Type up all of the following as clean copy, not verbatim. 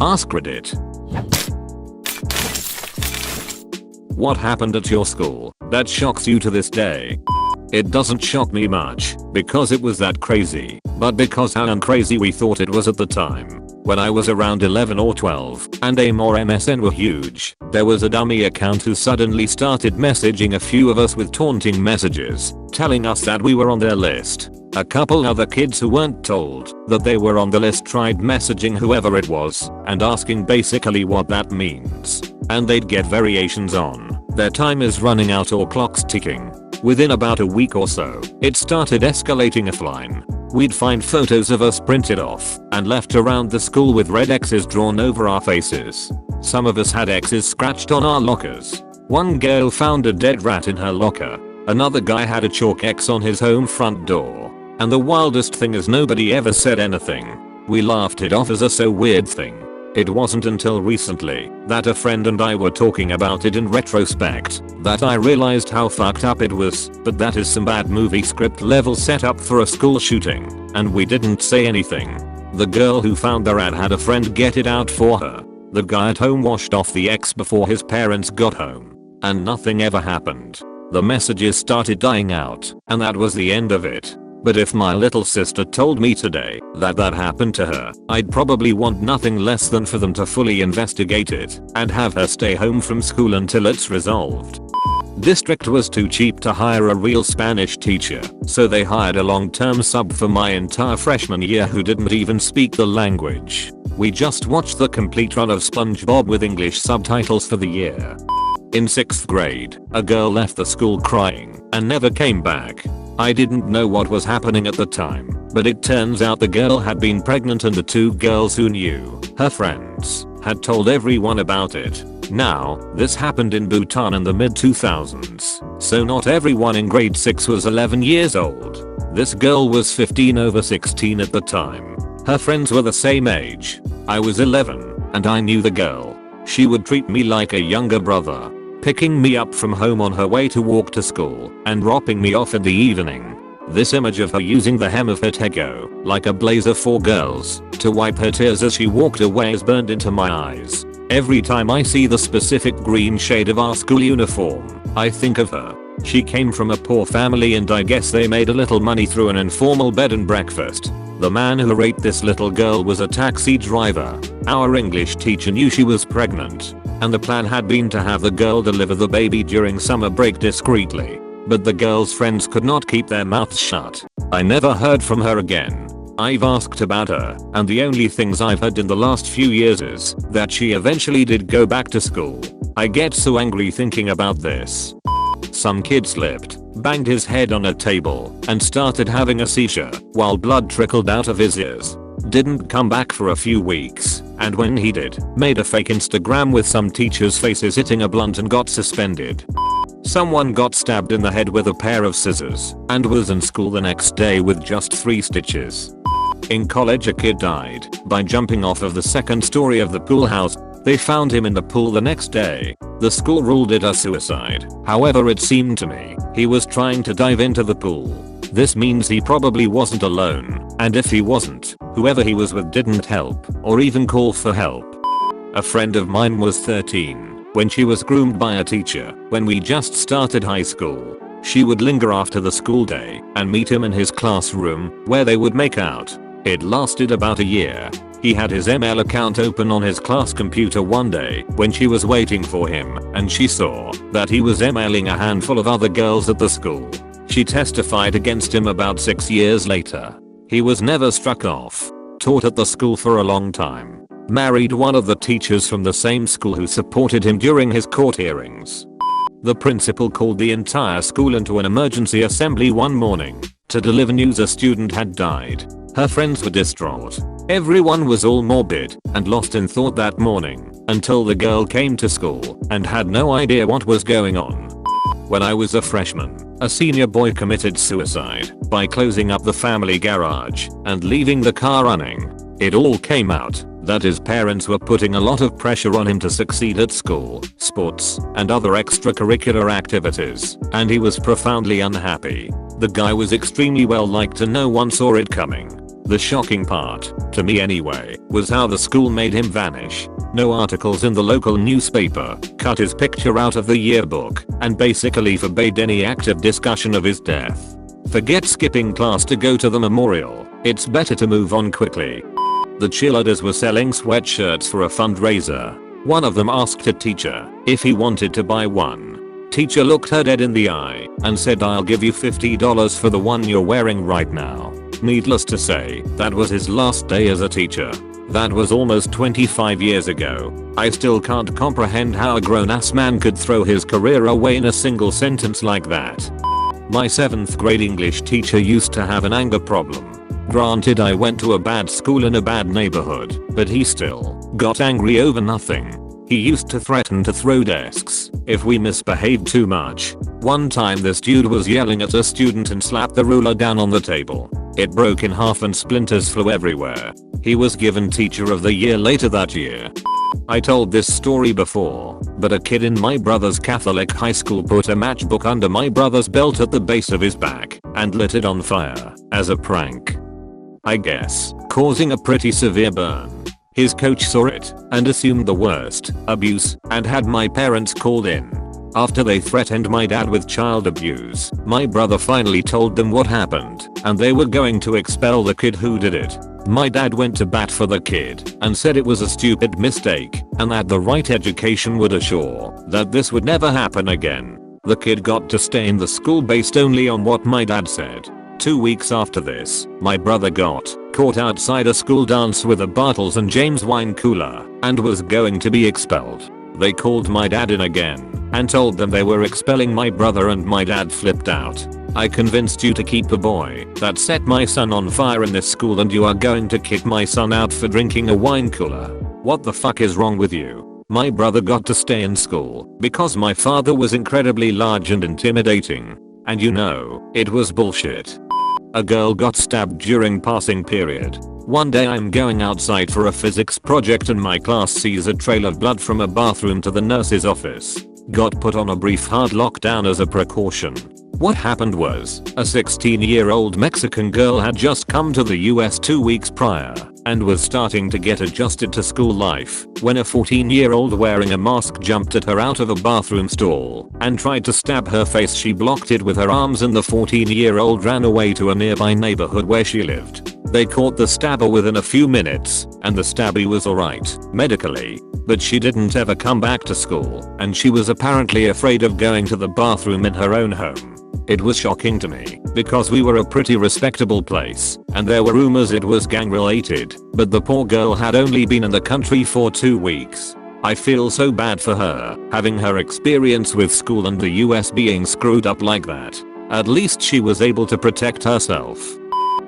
Askreddit. What happened at your school that shocks you to this day? It doesn't shock me much because it was that crazy, but because how uncrazy we thought it was at the time. When I was around 11 or 12 and AIM or MSN were huge, there was a dummy account who suddenly started messaging a few of us with taunting messages, telling us that we were on their list. A couple other kids who weren't told that they were on the list tried messaging whoever it was and asking basically what that means. And they'd get variations on "their time is running out" or "clock's ticking." Within about a week or so, it started escalating offline. We'd find photos of us printed off and left around the school with red X's drawn over our faces. Some of us had X's scratched on our lockers. One girl found a dead rat in her locker. Another guy had a chalk X on his home front door. And the wildest thing is nobody ever said anything. We laughed it off as a so weird thing. It wasn't until recently that a friend and I were talking about it in retrospect that I realized how fucked up it was, but that is some bad movie script level setup for a school shooting, and we didn't say anything. The girl who found the rat had a friend get it out for her. The guy at home washed off the X before his parents got home, and nothing ever happened. The messages started dying out, and that was the end of it. But if my little sister told me today that happened to her, I'd probably want nothing less than for them to fully investigate it and have her stay home from school until it's resolved. District was too cheap to hire a real Spanish teacher, so they hired a long-term sub for my entire freshman year who didn't even speak the language. We just watched the complete run of SpongeBob with English subtitles for the year. In 6th grade, a girl left the school crying and never came back. I didn't know what was happening at the time, but it turns out the girl had been pregnant and the two girls who knew, her friends, had told everyone about it. Now, this happened in Bhutan in the mid 2000s, so not everyone in grade 6 was 11 years old. This girl was 15 over 16 at the time. Her friends were the same age. I was 11, and I knew the girl. She would treat me like a younger brother, picking me up from home on her way to walk to school and dropping me off in the evening. This image of her using the hem of her tego, like a blazer for girls, to wipe her tears as she walked away is burned into my eyes. Every time I see the specific green shade of our school uniform, I think of her. She came from a poor family and I guess they made a little money through an informal bed and breakfast. The man who raped this little girl was a taxi driver. Our English teacher knew she was pregnant, and the plan had been to have the girl deliver the baby during summer break discreetly. But the girl's friends could not keep their mouths shut. I never heard from her again. I've asked about her, and the only things I've heard in the last few years is that she eventually did go back to school. I get so angry thinking about this. Some kid slipped, banged his head on a table, and started having a seizure while blood trickled out of his ears. Didn't come back for a few weeks, and when he did, made a fake Instagram with some teachers' faces hitting a blunt and got suspended. Someone got stabbed in the head with a pair of scissors and was in school the next day with just 3 stitches. In college, a kid died by jumping off of the 2nd story of the pool house. They found him in the pool the next day. The school ruled it a suicide. However, it seemed to me he was trying to dive into the pool. This means he probably wasn't alone, and if he wasn't, whoever he was with didn't help or even call for help. A friend of mine was 13 when she was groomed by a teacher when we just started high school. She would linger after the school day and meet him in his classroom where they would make out. It lasted about a year. He had his ML account open on his class computer one day when she was waiting for him, and she saw that he was MLing a handful of other girls at the school. She testified against him about 6 years later. He was never struck off. Taught at the school for a long time. Married one of the teachers from the same school who supported him during his court hearings. The principal called the entire school into an emergency assembly one morning to deliver news a student had died. Her friends were distraught. Everyone was all morbid and lost in thought that morning until the girl came to school and had no idea what was going on. When I was a freshman, a senior boy committed suicide by closing up the family garage and leaving the car running. It all came out that his parents were putting a lot of pressure on him to succeed at school, sports, and other extracurricular activities, and he was profoundly unhappy. The guy was extremely well liked and no one saw it coming. The shocking part, to me anyway, was how the school made him vanish. No articles in the local newspaper, cut his picture out of the yearbook, and basically forbade any active discussion of his death. Forget skipping class to go to the memorial, it's better to move on quickly. The cheerleaders were selling sweatshirts for a fundraiser. One of them asked a teacher if he wanted to buy one. Teacher looked her dead in the eye and said, "I'll give you $50 for the one you're wearing right now." Needless to say, that was his last day as a teacher. That was almost 25 years ago. I still can't comprehend how a grown-ass man could throw his career away in a single sentence like that. My 7th grade English teacher used to have an anger problem. Granted, I went to a bad school in a bad neighborhood, but he still got angry over nothing. He used to threaten to throw desks if we misbehaved too much. One time this dude was yelling at a student and slapped the ruler down on the table. It broke in half and splinters flew everywhere. He was given Teacher of the Year later that year. I told this story before, but a kid in my brother's Catholic high school put a matchbook under my brother's belt at the base of his back and lit it on fire as a prank, I guess, causing a pretty severe burn. His coach saw it and assumed the worst, abuse, and had my parents called in. After they threatened my dad with child abuse, my brother finally told them what happened and they were going to expel the kid who did it. My dad went to bat for the kid and said it was a stupid mistake and that the right education would assure that this would never happen again. The kid got to stay in the school based only on what my dad said. 2 weeks after this, my brother got caught outside a school dance with a Bartles and James wine cooler and was going to be expelled. They called my dad in again and told them they were expelling my brother and my dad flipped out. "I convinced you to keep a boy that set my son on fire in this school and you are going to kick my son out for drinking a wine cooler. What the fuck is wrong with you?" My brother got to stay in school because my father was incredibly large and intimidating. And you know, it was bullshit. A girl got stabbed during passing period. One day I'm going outside for a physics project and my class sees a trail of blood from a bathroom to the nurse's office. Got put on a brief hard lockdown as a precaution. What happened was, a 16-year-old Mexican girl had just come to the US 2 weeks prior and was starting to get adjusted to school life when a 14-year-old wearing a mask jumped at her out of a bathroom stall and tried to stab her face. She blocked it with her arms and the 14-year-old ran away to a nearby neighborhood where she lived. They caught the stabber within a few minutes and the stabby was alright medically, but she didn't ever come back to school and she was apparently afraid of going to the bathroom in her own home. It was shocking to me because we were a pretty respectable place and there were rumors it was gang related, but the poor girl had only been in the country for 2 weeks. I feel so bad for her, having her experience with school and the US being screwed up like that. At least she was able to protect herself.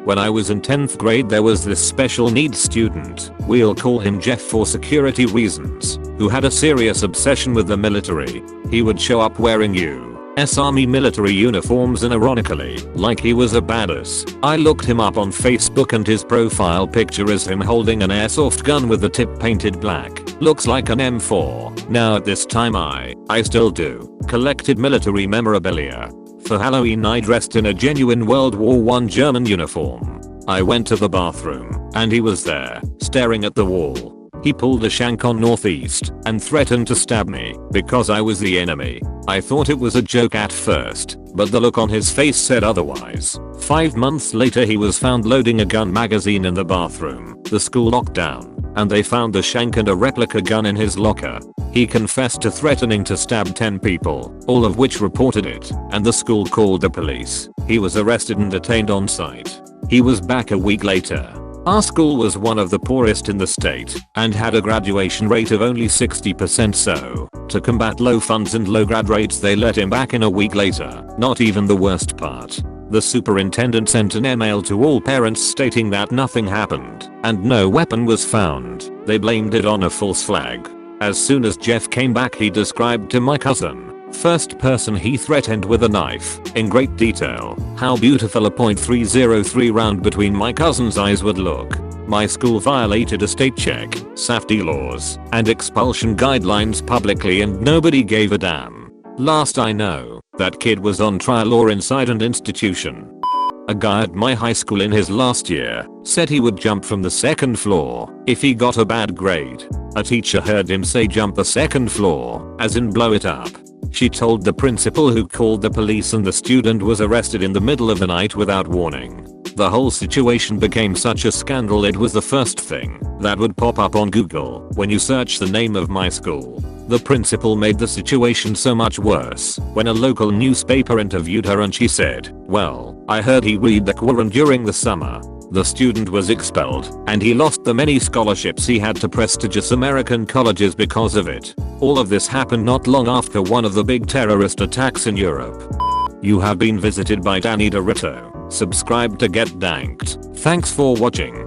When I was in 10th grade there was this special needs student, we'll call him Jeff for security reasons, who had a serious obsession with the military. He would show up wearing US Army military uniforms and ironically, like he was a badass. I looked him up on Facebook and his profile picture is him holding an airsoft gun with the tip painted black. Looks like an M4. Now at this time I still do, collected military memorabilia. For Halloween I dressed in a genuine World War I German uniform. I went to the bathroom and he was there, staring at the wall. He pulled a shank on Northeast and threatened to stab me because I was the enemy. I thought it was a joke at first, but the look on his face said otherwise. 5 months later he was found loading a gun magazine in the bathroom. The school locked down and they found the shank and a replica gun in his locker. He confessed to threatening to stab 10 people, all of which reported it, and the school called the police. He was arrested and detained on site. He was back a week later. Our school was one of the poorest in the state and had a graduation rate of only 60%, so to combat low funds and low grad rates they let him back in a week later. Not even the worst part. The superintendent sent an email to all parents stating that nothing happened and no weapon was found. They blamed it on a false flag. As soon as Jeff came back he described to my cousin, first person he threatened with a knife, in great detail, how beautiful a .303 round between my cousin's eyes would look. My school violated a state check, safety laws, and expulsion guidelines publicly and nobody gave a damn. Last I know, that kid was on trial or inside an institution. A guy at my high school in his last year said he would jump from the second floor if he got a bad grade. A teacher heard him say jump the second floor, as in blow it up. She told the principal, who called the police, and the student was arrested in the middle of the night without warning. The whole situation became such a scandal it was the first thing that would pop up on Google when you search the name of my school. The principal made the situation so much worse when a local newspaper interviewed her and she said, "Well, I heard he read the Quran during the summer." The student was expelled and he lost the many scholarships he had to prestigious American colleges because of it. All of this happened not long after one of the big terrorist attacks in Europe. You have been visited by Danny Dorito. Subscribe to get danked. Thanks for watching.